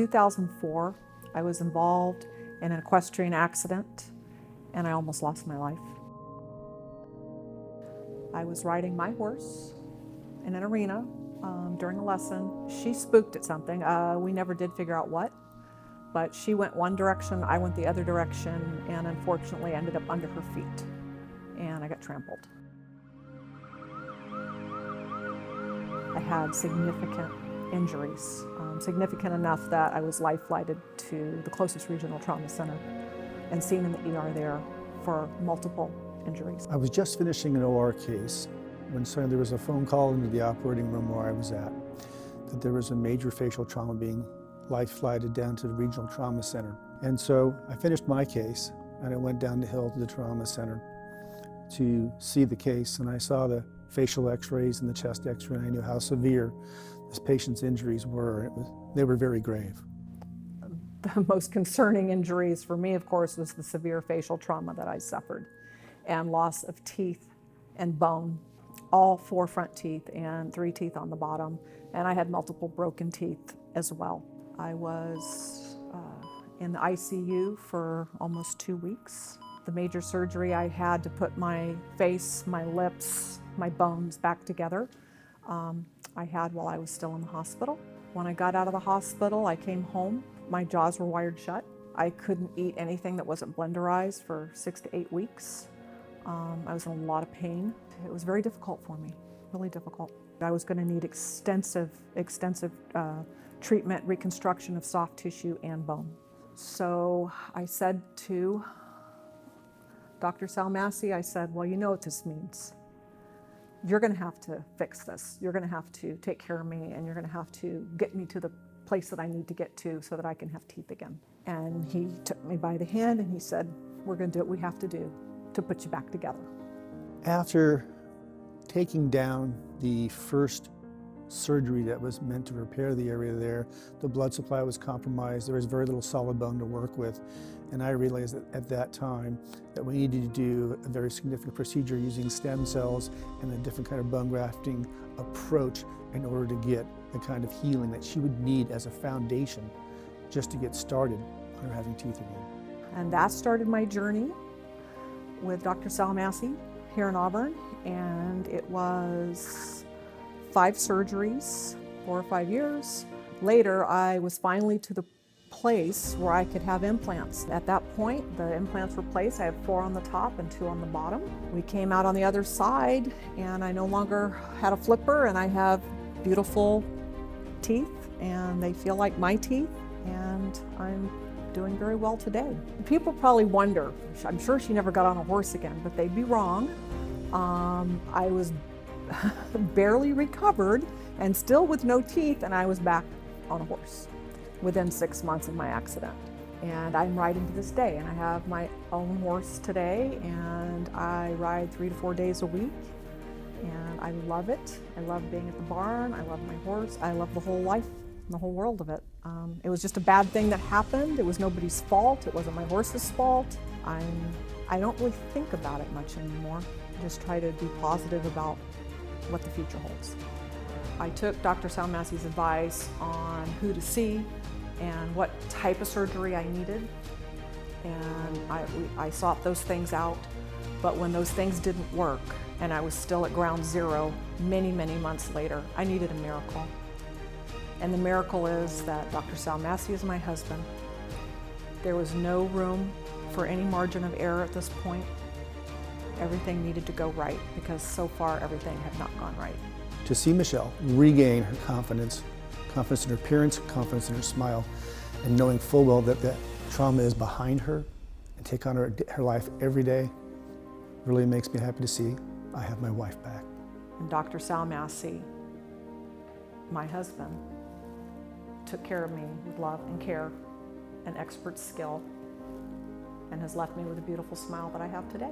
2004, I was involved in an equestrian accident and I almost lost my life. I was riding my horse in an arena during a lesson. She spooked at something. We never did figure out what, but she went one direction, I went the other direction, and unfortunately ended up under her feet, and I got trampled. I had significant injuries, significant enough that I was life-flighted to the closest regional trauma center and seen in the ER there for multiple injuries. I was just finishing an OR case when suddenly there was a phone call into the operating room where I was at that there was a major facial trauma being life-flighted down to the regional trauma center. And so I finished my case and I went down the hill to the trauma center to see the case, and I saw the facial x-rays and the chest x-ray, and I knew how severe this patient's injuries were. They were very grave. The most concerning injuries for me, of course, was the severe facial trauma that I suffered and loss of teeth and bone, all 4 front teeth and 3 teeth on the bottom, and I had multiple broken teeth as well. I was in the ICU for almost 2 weeks. The major surgery I had to put my face, my lips, my bones back together, I had while I was still in the hospital. When I got out of the hospital, I came home. My jaws were wired shut. I couldn't eat anything that wasn't blenderized for 6 to 8 weeks. I was in a lot of pain. It was very difficult for me, really difficult. I was going to need extensive treatment, reconstruction of soft tissue and bone. So I said to Dr. Salmassy, I said, well, you know what this means. You're going to have to fix this. You're going to have to take care of me, and you're going to have to get me to the place that I need to get to so that I can have teeth again. And he took me by the hand and he said, we're going to do what we have to do to put you back together. After taking down the first surgery that was meant to repair the area there, the blood supply was compromised. There was very little solid bone to work with. And I realized that at that time that we needed to do a very significant procedure using stem cells and a different kind of bone grafting approach in order to get the kind of healing that she would need as a foundation just to get started on her having teeth again. And that started my journey with Dr. Salmassy here in Auburn, and it was 5 surgeries, 4 or 5 years. Later, I was finally to the place where I could have implants. At that point, the implants were placed. I have 4 on the top and 2 on the bottom. We came out on the other side, and I no longer had a flipper, and I have beautiful teeth, and they feel like my teeth, and I'm doing very well today. People probably wonder, I'm sure she never got on a horse again, but they'd be wrong. I was barely recovered and still with no teeth, and I was back on a horse within 6 months of my accident. And I'm riding to this day, and I have my own horse today, and I ride 3 to 4 days a week, and I love it. I love being at the barn, I love my horse, I love the whole life, the whole world of it. It was just a bad thing that happened. It was nobody's fault. It wasn't my horse's fault. I don't really think about it much anymore. I just try to be positive about what the future holds. I took Dr. Salmassy's advice on who to see and what type of surgery I needed, and I sought those things out. But when those things didn't work and I was still at ground zero many, many months later, I needed a miracle. And the miracle is that Dr. Salmassy is my husband. There was no room for any margin of error at this point. Everything needed to go right, because so far everything had not gone right. To see Michele regain her confidence in her appearance, confidence in her smile, and knowing full well that that trauma is behind her and take on her life every day, really makes me happy to see I have my wife back. And Dr. Salmassy, my husband, took care of me with love and care and expert skill, and has left me with a beautiful smile that I have today.